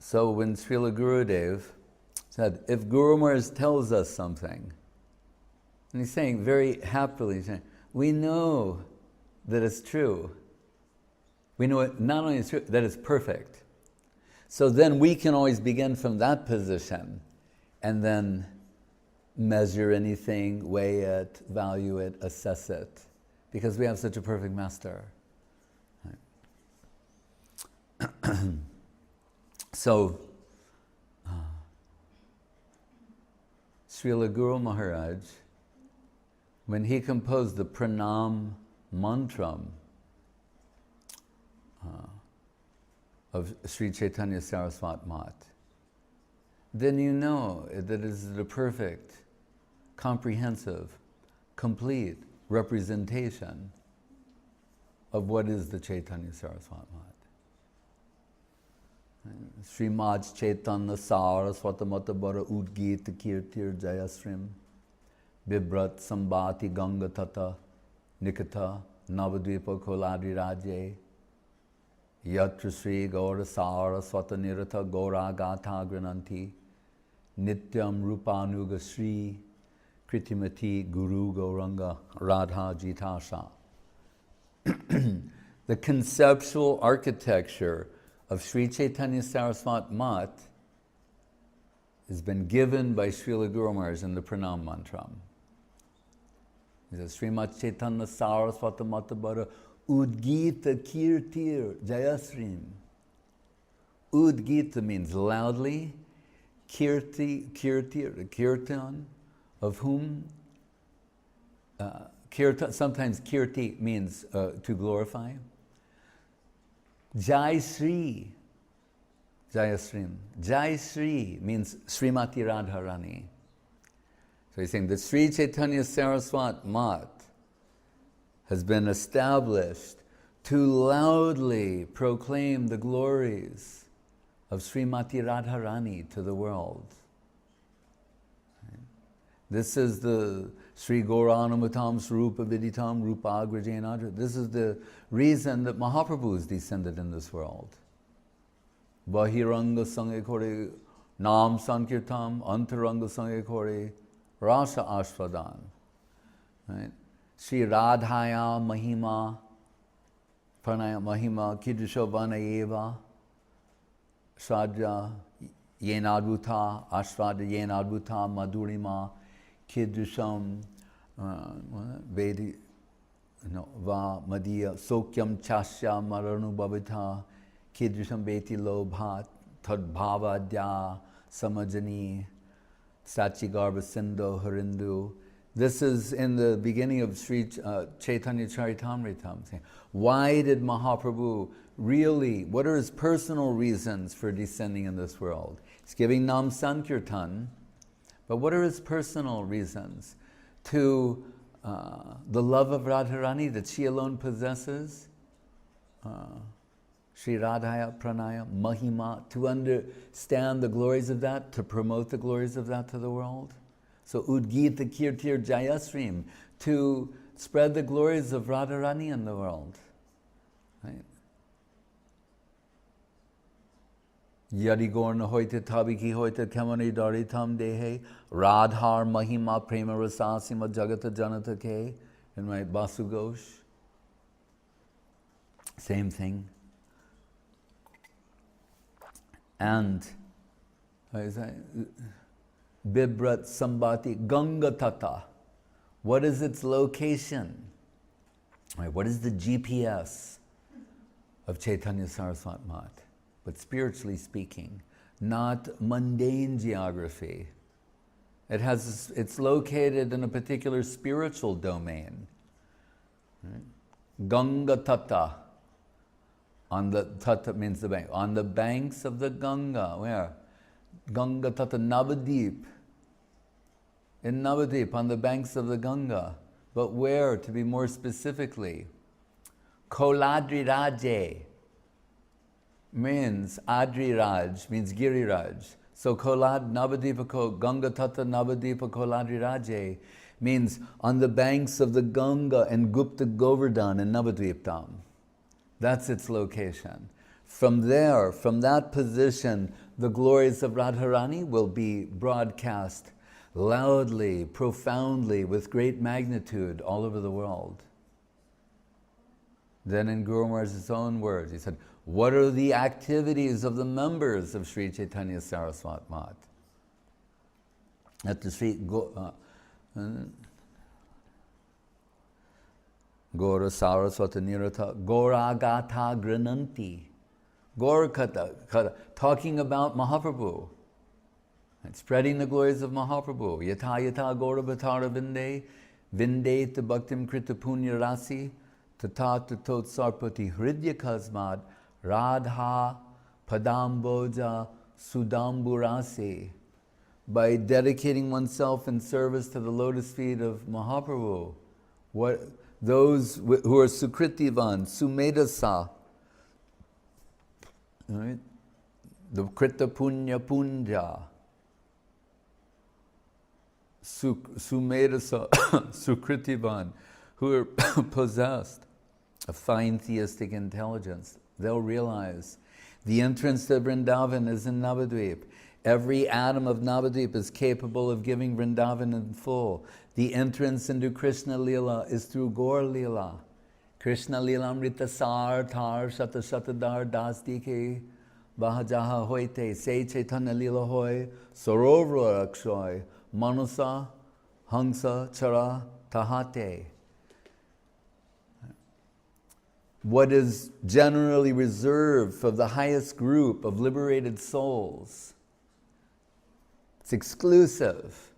So when Srila Gurudev said, if Guru Maharaj tells us something, and he's saying very happily, he's saying, we know that it's true. We know it not only is true, that it's perfect. So then we can always begin from that position and then measure anything, weigh it, value it, assess it, because we have such a perfect master. Right. So, Srila Guru Maharaj, when he composed the Pranam Mantram of Sri Chaitanya Saraswat Mat, then you know that it is the perfect, comprehensive, complete representation of what is the Chaitanya Saraswat Mat. Srimad Chaitanya Saraswata Matabara Udgita Kirtir Jayasrim Bibrat Sambati Ganga Tata Nikata Navadvipa Koladi Raje Yatra Sri Gaura Saraswata Nirata Gaura Gata Grananti Nityam Rupanuga Sri Kritimati Guru Gauranga Radha Jitasha. The conceptual architecture of Sri Chaitanya Saraswat Mat has been given by Srila Guru Maharaj in the Pranam Mantram. He says, Srimad Chaitanya Saraswata Matabara Udgita Kirtir Jayasrim. Udgita means loudly, Kirtir, Kirtan, of whom, sometimes Kirti means to glorify. Jai Sri, Jayasrim. Jai Sri means Srimati Radharani. So he's saying the Sri Chaitanya Saraswat Mat has been established to loudly proclaim the glories of Srimati Radharani to the world. This is the Sri Gauranamutam Swarupa Viditam Rupa Agrajanadra. This is the reason that Mahaprabhu is descended in this world. Bahiranga Sanghe Kore Nam Sankirtam Antaranga Sanghe Kore Rasa Ashvadan. Right? Sri Radhaya Mahima Pranaya Mahima Kidusha Vanayeva Shadya Yenadvuta Ashvada Yenadvuta Madhurima Kiddusham Vedi Va Madhya Sokyam Chasya Maranu Bhavita Kiddusham Veti Lobhat Tadbhava Dya Samajani Sachigarbha Sindhu Harindu. This is in the beginning of Sri Chaitanya Charitamrita. Why did Mahaprabhu really, what are his personal reasons for descending in this world? He's giving Nam Sankirtan, but what are his personal reasons? To the love of Radharani that she alone possesses, Sri Radhaya Pranaya Mahima, to understand the glories of that, to promote the glories of that to the world. So Udgita Kirtir Jayasrim, to spread the glories of Radharani in the world. Right? Yadi Gorna Hoite Tabiki Hoite Kamani Daritam Dehe Radhar Mahima Prema Rasasima Jagata Janata Ke in my Basu Ghosh. Same thing. And Bibrat Sambati Ganga Tata. What is its location? Right, what is the GPS of Chaitanya Saraswat Mat? But spiritually speaking, not mundane geography. It's located in a particular spiritual domain. Right? Ganga Tata. On the Tata means the bank. On the banks of the Ganga. Where? Ganga Tata Navadip. In Navadip, on the banks of the Ganga. But where, to be more specifically? Koladri Raje means Adri Raj, means Giri Raj. So Kolad Navadipa Ganga Tata Navadipa Koladri Raje means on the banks of the Ganga and Gupta Govardhan in Navadviptam. That's its location. From there, from that position, the glories of Radharani will be broadcast loudly, profoundly, with great magnitude all over the world. Then in Guru Maharaj's own words, he said, what are the activities of the members of Sri Chaitanya Saraswat Math? At the Sri Gora Saraswata Nirata Goragata Grananti. Gorkata, talking about Mahaprabhu. And spreading the glories of Mahaprabhu. Yata yata Gora Bhatara Vinde, Vinde te Bhaktim Krita Punya Rasi, Tata Tatot Sarpati Hridya Kasmad, Radha Padamboja Sudamburasi. By dedicating oneself in service to the lotus feet of Mahaprabhu. Those who are Sukritivan, Sumedasa, right? The Krita Punya Punja, Sumedasa, Sukritivan, who are possessed of fine theistic intelligence, they'll realize the entrance to Vrindavan is in Navadvip. Every atom of Navadvip is capable of giving Vrindavan in full. The entrance into Krishna Lila is through Gaur Lila. Krishna Lila Amrita Sar Tar Shata Shatadar Das Dike Bahajaha Hoite Se Chaitanya Lila Hoy Sarovra Akshoy Manusa Hangsa Chara Tahate. What is generally reserved for the highest group of liberated souls, it's exclusive,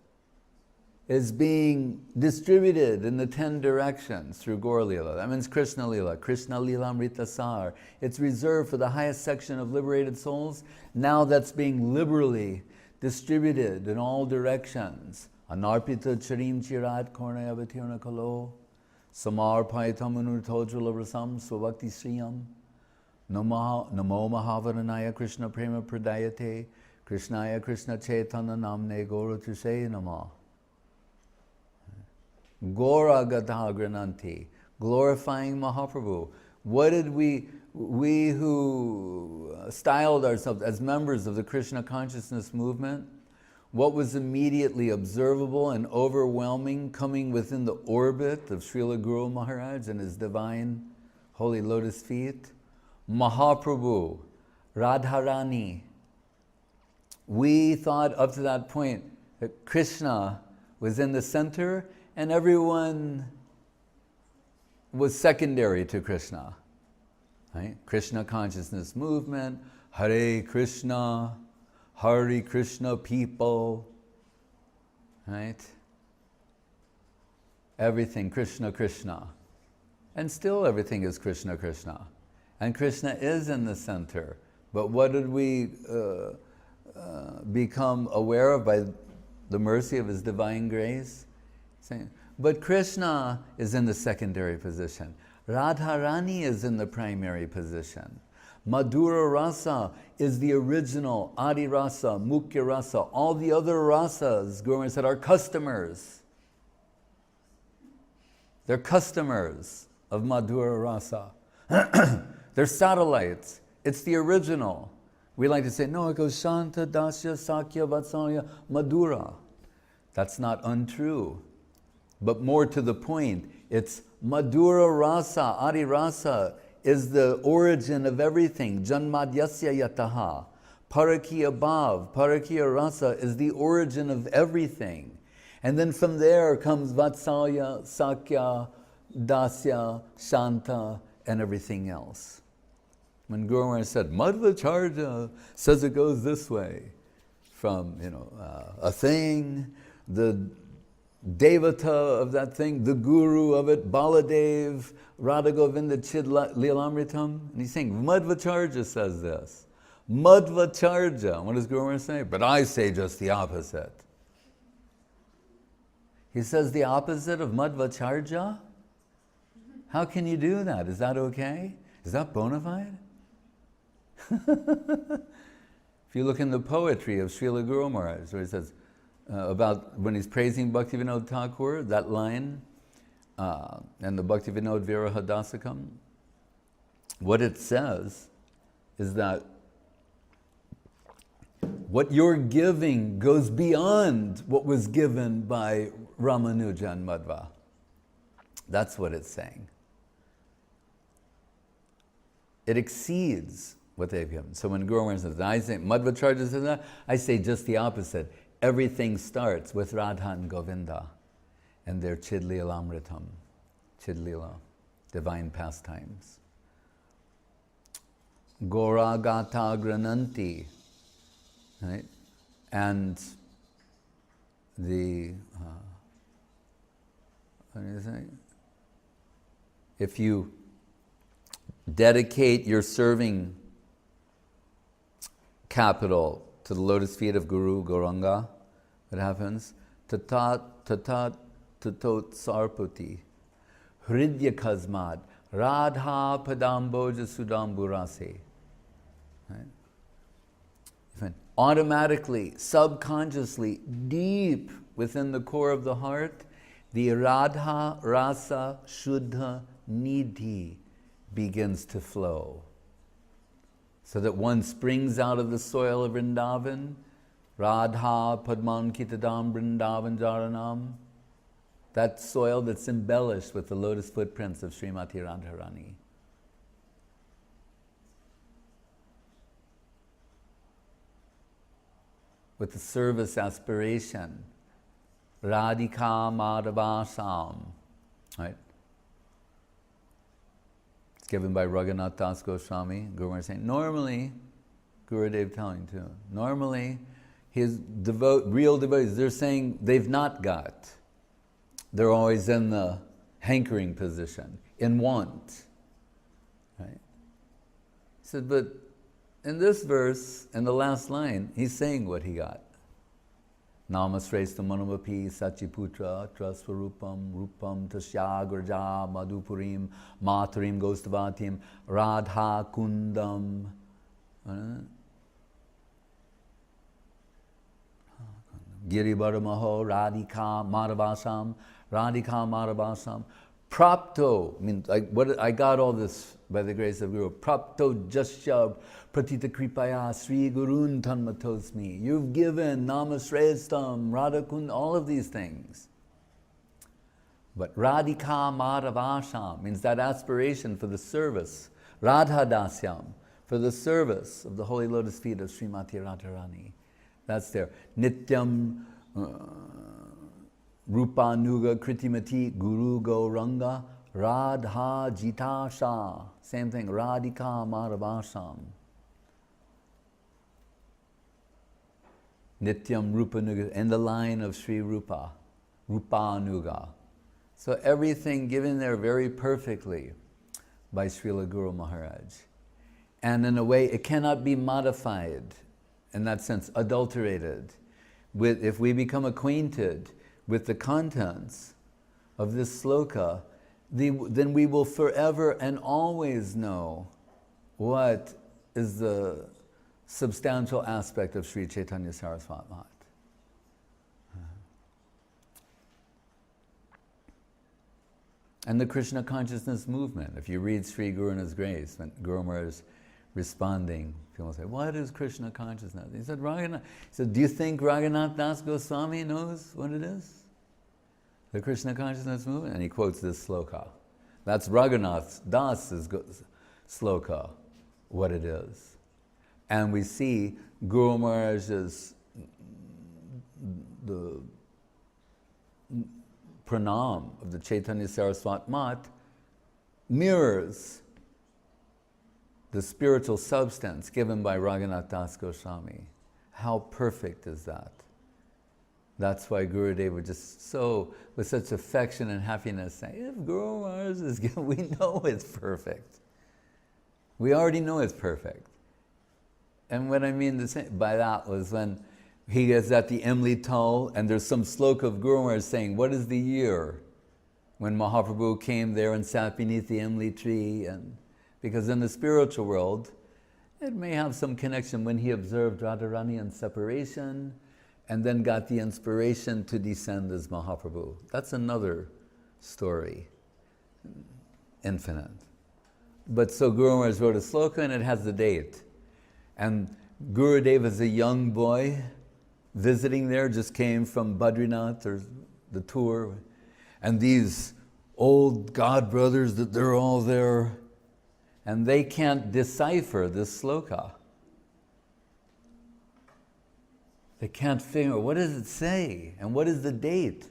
is being distributed in the 10 directions through Gaur Lila. That means Krishna Lila, Krishna Lila Amrita Sar. It's reserved for the highest section of liberated souls. Now that's being liberally distributed in all directions. Anarpita Charim Chirat Kornaya Vatirna Kalo, Samar Paitamunu Tojula Rasam Swabhakti Sriyam, Namo Mahavaranaya Krishna Prema Pradayate, Krishnaya Krishna Chaitanya Namne Gora Tushe Nama. Gora Gata Grananti, glorifying Mahaprabhu. What did we who styled ourselves as members of the Krishna consciousness movement, what was immediately observable and overwhelming coming within the orbit of Srila Guru Maharaj and his divine holy lotus feet? Mahaprabhu, Radharani. We thought up to that point that Krishna was in the center and everyone was secondary to Krishna. Right? Krishna consciousness movement, Hare Krishna people, right? Everything Krishna, Krishna. And still everything is Krishna, Krishna. And Krishna is in the center. But what did we become aware of by the mercy of His divine grace? But Krishna is in the secondary position. Radharani is in the primary position. Madhura Rasa is the original Adi Rasa, Mukhya Rasa. All the other rasas, Guru Maharaj said, are customers. They're customers of Madhura Rasa. They're satellites. It's the original. We like to say, no, it goes Shanta, Dasya, Sakya, Vatsalya, Madhura. That's not untrue. But more to the point, it's Madhura Rasa, Adi Rasa is the origin of everything. Janmadyasya yataha. Parakiya bhav, Parakiya Rasa is the origin of everything. And then from there comes Vatsalya, Sakya, Dasya, Shanta, and everything else. When Guru Maharaj said, Madhvacharya says it goes this way, from a thing, the Devata of that thing, the guru of it, Baladev, Radha Govinda Chid Lilamritam. And he's saying, Madhvacharya says this. Madhvacharya. What does Guru Maharaj say? But I say just the opposite. He says the opposite of Madhvacharya? How can you do that? Is that okay? Is that bona fide? If you look in the poetry of Srila Guru Maharaj, where he says, about when he's praising Bhaktivinoda Thakur, that line, and the Bhaktivinoda Viraha Dasakam, what it says is that what you're giving goes beyond what was given by Ramanuja and Madhva. That's what it's saying. It exceeds what they've given. So when Guru Maharaj says, I say, Madhva charges that, I say just the opposite. Everything starts with Radha and Govinda and their Chidlila Amritam, Chidlila, divine pastimes. Gora Gata Grananti, right? And the, what do you say? If you dedicate your serving capital to the lotus feet of Guru Gauranga, what happens? Tatat tatat tatot sarpati hridya kazmad radha padamboja sudamburase. Right? Automatically, subconsciously, deep within the core of the heart, the radha rasa shuddha nidhi begins to flow. So that one springs out of the soil of Vrindavan, Radha Padman Kitadam Vrindavan Jaranam, that soil that's embellished with the lotus footprints of Srimati Radharani. With the service aspiration, Radhika Madhavasam, right? It's given by Raghunath Das Goswami. Guru Maharaj saying, normally, Gurudev telling too, normally his real devotees, they're saying they've not got. They're always in the hankering position, in want. Right? He said, but in this verse, in the last line, he's saying what he got. Namasresta manavapi sachiputra trasvarupam rupam tasyagraja madhupurim maturim gostavatim radha kundam. Giribaramaho radhika madhavasam prapto means I got all this by the grace of Guru. Prapto jasya pratita kripaya sri gurun tanmatosmi. You've given namasrestam, radhakund, all of these things. But radhika madhavasam means that aspiration for the service, radha dasyam, for the service of the holy lotus feet of Srimati Radharani. That's there. Nityam rupanuga kritimati guru gauranga radha jitasha. Same thing, radhika madhavasam. Nityam rupanuga, in the line of Sri Rupa, rupanuga. So everything given there very perfectly by Srila Guru Maharaj. And in a way, it cannot be modified, in that sense, adulterated. If we become acquainted with the contents of this sloka, then we will forever and always know what is the substantial aspect of Sri Chaitanya Saraswat Mat. And the Krishna consciousness movement. If you read Sri Guru and His Grace, when Guru Maharaj is responding, people say, what is Krishna consciousness? He said, do you think Raghunath Das Goswami knows what it is? The Krishna consciousness movement? And he quotes this sloka. That's Raghunath Das's sloka, what it is. And we see Guru Maharaj's the pranam of the Chaitanya Saraswat Mat mirrors the spiritual substance given by Raghunath Das Goswami. How perfect is that? That's why Gurudev would just with such affection and happiness, say, if Guru Maharaj is good, we know it's perfect. We already know it's perfect. And what I mean by that was when he is at the Emli Tal, and there's some sloka of Guru Maharaj saying, what is the year when Mahaprabhu came there and sat beneath the Emli tree? And because in the spiritual world, it may have some connection when he observed Radharani in separation, and then got the inspiration to descend as Mahaprabhu. That's another story, infinite. But so Guru Maharaj wrote a sloka and it has the date. And Gurudev is a young boy visiting there, just came from Badrinath or the tour, and these old god brothers, that they're all there, and they can't decipher this sloka. They can't figure, what does it say? And what is the date?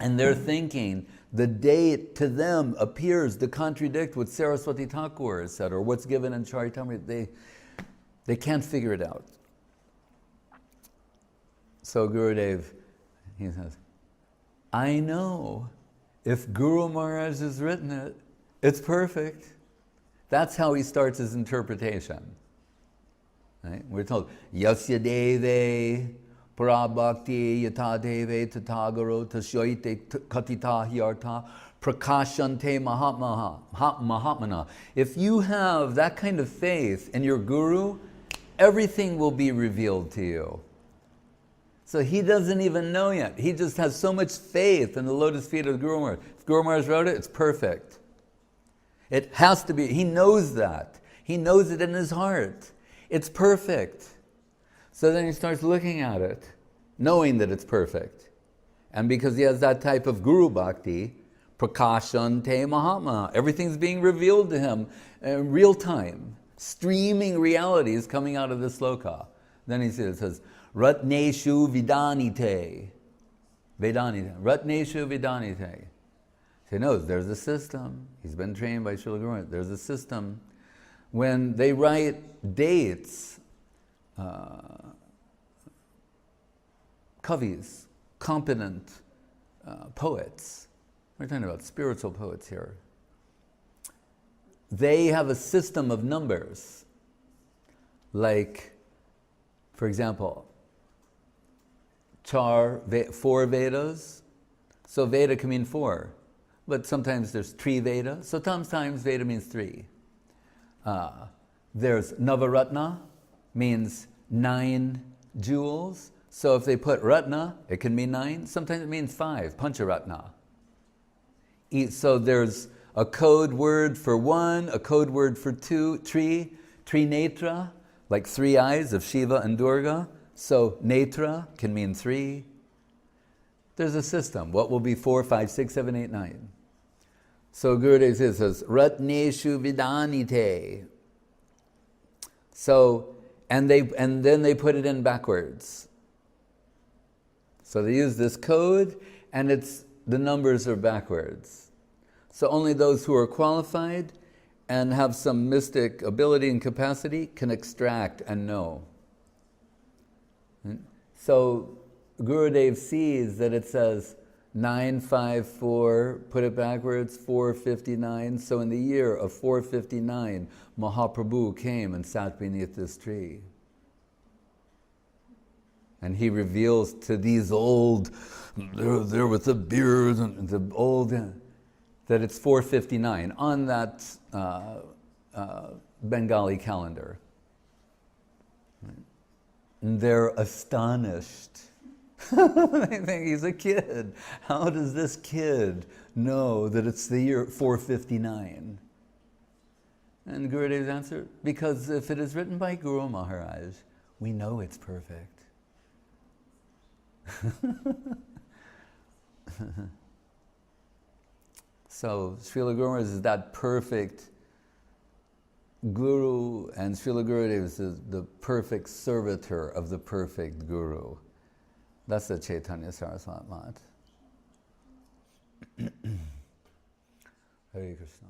And they're thinking, the date to them appears to contradict what Saraswati Thakur has said, or what's given in Chaitanya. They can't figure it out. So Gurudev, he says, I know if Guru Maharaj has written it, it's perfect. That's how he starts his interpretation. Right? We're told, Yasya Deve Prabhakti Yata Deve Tatagaro Tashoite Katita Hyartha Prakashante Mahatmana. If you have that kind of faith in your Guru, everything will be revealed to you. So he doesn't even know yet. He just has so much faith in the lotus feet of Guru Maharaj. If Guru Maharaj wrote it, it's perfect. It has to be. He knows that. He knows it in his heart. It's perfect. So then he starts looking at it, knowing that it's perfect. And because he has that type of Guru Bhakti, Prakashante Mahatma, everything's being revealed to him in real time. Streaming reality is coming out of this sloka. Then he says, Ratneshu Vidanite. Vedanite. Ratneshu Vidanite. He knows there's a system. He's been trained by Srila Guru Maharaj. There's a system. When they write dates, kavis, competent poets, we're talking about spiritual poets here, they have a system of numbers. Like, for example, four Vedas. So Veda can mean four, but sometimes there's Tri Veda. So sometimes Veda means three. There's Navaratna, means 9 jewels. So if they put Ratna, it can mean 9. Sometimes it means 5, Pancharatna. So there's a code word for 1, a code word for 2, Trinetra, like 3 eyes of Shiva and Durga. So Netra can mean 3. There's a system. What will be 4, 5, 6, 7, 8, 9? So Gurudev says, Ratneshu Vidanite. So, and then they put it in backwards. So they use this code, and the numbers are backwards. So only those who are qualified and have some mystic ability and capacity can extract and know. So Gurudev sees that it says 954, put it backwards, 459. So in the year of 459, Mahaprabhu came and sat beneath this tree. And he reveals to these old, they're with the beard and the old, that it's 459 on that Bengali calendar. And they're astonished. They think he's a kid. How does this kid know that it's the year 459? And Gurudev's answer, because if it is written by Guru Maharaj, we know it's perfect. So Srila Guru Maharaj is that perfect Guru, and Srila Gurudev is the perfect servitor of the perfect Guru. That's the Chaitanya Saraswat Mat. Hare Krishna.